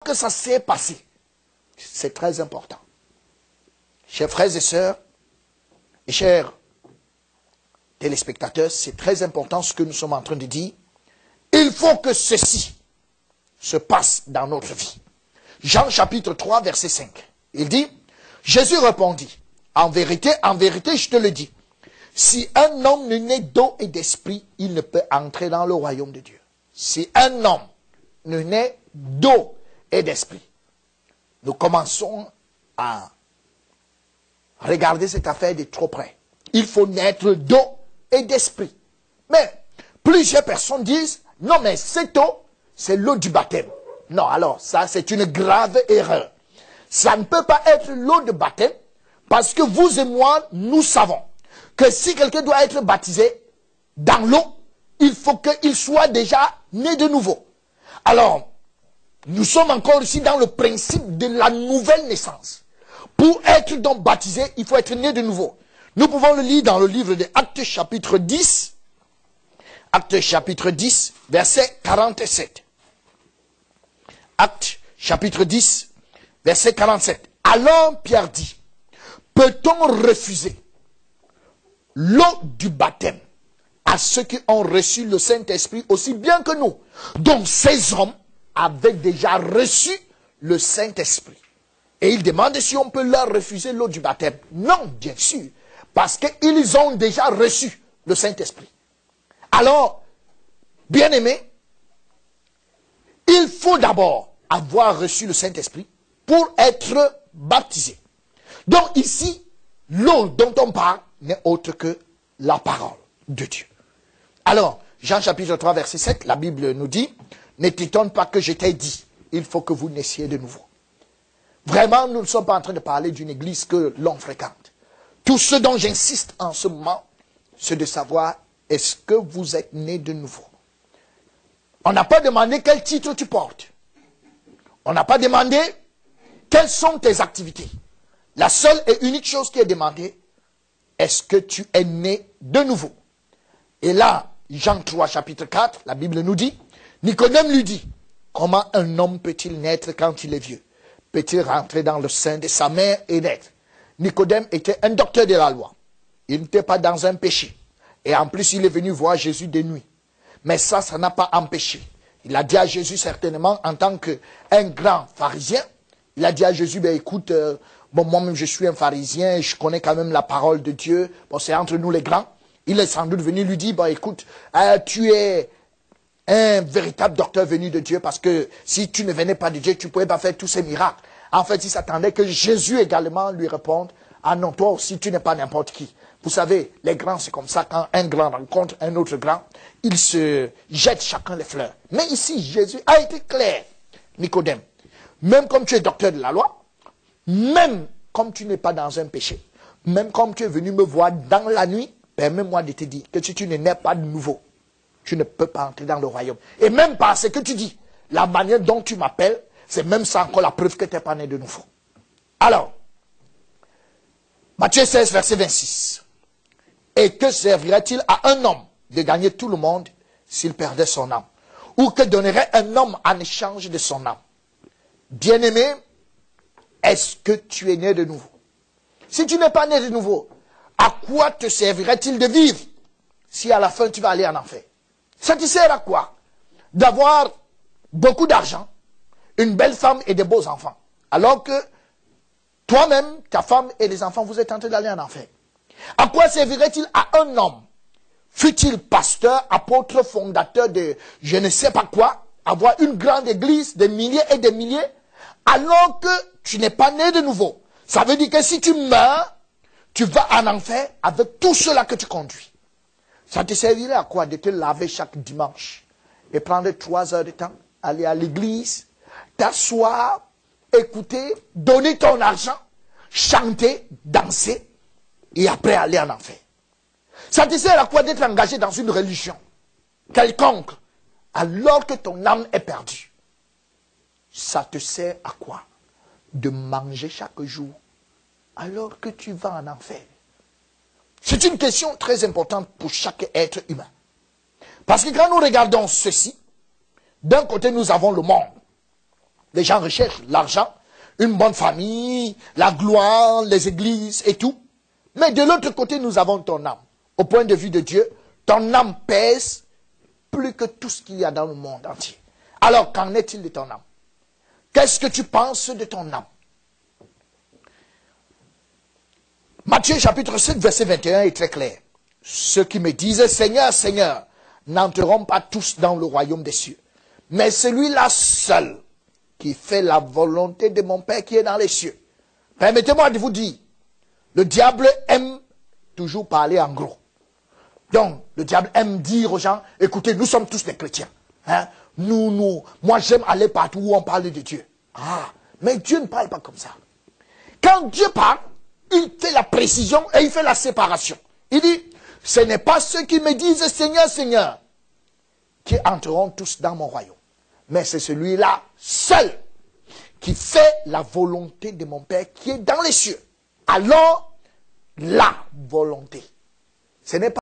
que ça s'est passé, c'est très important. Chers frères et sœurs, et chers téléspectateurs, c'est très important ce que nous sommes en train de dire. Il faut que ceci se passe dans notre vie. Jean chapitre 3, verset 5. Il dit, Jésus répondit, en vérité, je te le dis, si un homme ne naît d'eau et d'esprit, il ne peut entrer dans le royaume de Dieu. Si un homme ne naît d'eau et d'esprit. Nous commençons à regarder cette affaire de trop près. Il faut naître d'eau et d'esprit. Mais plusieurs personnes disent, non mais cette eau, c'est l'eau du baptême. Non, alors ça c'est une grave erreur. Ça ne peut pas être l'eau de baptême, parce que vous et moi, nous savons que si quelqu'un doit être baptisé dans l'eau, il faut qu'il soit déjà né de nouveau. Alors, nous sommes encore ici dans le principe de la nouvelle naissance. Pour être donc baptisé, il faut être né de nouveau. Nous pouvons le lire dans le livre des Actes chapitre 10. Actes chapitre 10, verset 47. Actes chapitre 10, verset 47. Alors Pierre dit, peut-on refuser l'eau du baptême à ceux qui ont reçu le Saint-Esprit aussi bien que nous? Donc ces hommes avaient déjà reçu le Saint-Esprit. Et il demande si on peut leur refuser l'eau du baptême. Non, bien sûr. Parce qu'ils ont déjà reçu le Saint-Esprit. Alors, bien-aimés, il faut d'abord avoir reçu le Saint-Esprit pour être baptisé. Donc ici, l'eau dont on parle n'est autre que la parole de Dieu. Alors, Jean chapitre 3, verset 7, la Bible nous dit, ne t'étonne pas que je t'ai dit, il faut que vous naissiez de nouveau. Vraiment, nous ne sommes pas en train de parler d'une église que l'on fréquente. Tout ce dont j'insiste en ce moment, c'est de savoir, est-ce que vous êtes né de nouveau? On n'a pas demandé quel titre tu portes. On n'a pas demandé quelles sont tes activités. La seule et unique chose qui est demandée, est-ce que tu es né de nouveau? Et là, Jean 3, chapitre 4, la Bible nous dit, Nicodème lui dit, comment un homme peut-il naître quand il est vieux? Peut-il rentrer dans le sein de sa mère et naître? Nicodème était un docteur de la loi. Il n'était pas dans un péché. Et en plus, il est venu voir Jésus de nuit. Mais ça n'a pas empêché. Il a dit à Jésus certainement, en tant qu'un grand pharisien, il a dit à Jésus, ben écoute, bon, moi-même je suis un pharisien, je connais quand même la parole de Dieu. Bon, c'est entre nous les grands. Il est sans doute venu lui dire, bon écoute, tu es un véritable docteur venu de Dieu, parce que si tu ne venais pas de Dieu, tu ne pouvais pas faire tous ces miracles. En fait, il s'attendait que Jésus également lui réponde, ah non, toi aussi tu n'es pas n'importe qui. Vous savez, les grands c'est comme ça, quand un grand rencontre un autre grand, ils se jettent chacun les fleurs. Mais ici, Jésus a été clair. Nicodème, même comme tu es docteur de la loi, même comme tu n'es pas dans un péché, même comme tu es venu me voir dans la nuit, permets-moi de te dire que si tu ne nais pas de nouveau, tu ne peux pas entrer dans le royaume. Et même par ce que tu dis, la manière dont tu m'appelles, c'est même ça encore la preuve que tu n'es pas né de nouveau. Alors, Matthieu 16, verset 26. Et que servirait-il à un homme de gagner tout le monde s'il perdait son âme? Ou que donnerait un homme en échange de son âme? Bien-aimé, est-ce que tu es né de nouveau? Si tu n'es pas né de nouveau, à quoi te servirait-il de vivre si à la fin tu vas aller en enfer? Ça te sert à quoi? D'avoir beaucoup d'argent, une belle femme et des beaux enfants, alors que toi-même, ta femme et les enfants, vous êtes en train d'aller en enfer. À quoi servirait-il à un homme, fût-il pasteur, apôtre, fondateur de je ne sais pas quoi, avoir une grande église de milliers et de milliers, alors que tu n'es pas né de nouveau? Ça veut dire que si tu meurs, tu vas en enfer avec tout cela que tu conduis. Ça te servirait à quoi de te laver chaque dimanche et prendre 3 heures de temps, aller à l'église, t'asseoir, écouter, donner ton argent, chanter, danser, et après aller en enfer? Ça te sert à quoi d'être engagé dans une religion quelconque alors que ton âme est perdue? Ça te sert à quoi de manger chaque jour alors que tu vas en enfer? C'est une question très importante pour chaque être humain. Parce que quand nous regardons ceci, d'un côté nous avons le monde. Les gens recherchent l'argent, une bonne famille, la gloire, les églises et tout. Mais de l'autre côté, nous avons ton âme. Au point de vue de Dieu, ton âme pèse plus que tout ce qu'il y a dans le monde entier. Alors, qu'en est-il de ton âme? Qu'est-ce que tu penses de ton âme? Matthieu chapitre 7, verset 21 est très clair. Ceux qui me disent, Seigneur, Seigneur, n'entreront pas tous dans le royaume des cieux. Mais celui-là seul qui fait la volonté de mon Père qui est dans les cieux. Permettez-moi de vous dire, le diable aime toujours parler en gros. Donc, le diable aime dire aux gens, écoutez, nous sommes tous des chrétiens. Hein? Moi j'aime aller partout où on parle de Dieu. Ah, mais Dieu ne parle pas comme ça. Quand Dieu parle, il fait la précision et il fait la séparation. Il dit, ce n'est pas ceux qui me disent Seigneur, Seigneur, qui entreront tous dans mon royaume. Mais c'est celui-là seul qui fait la volonté de mon Père qui est dans les cieux. Alors, la volonté. Ce n'est pas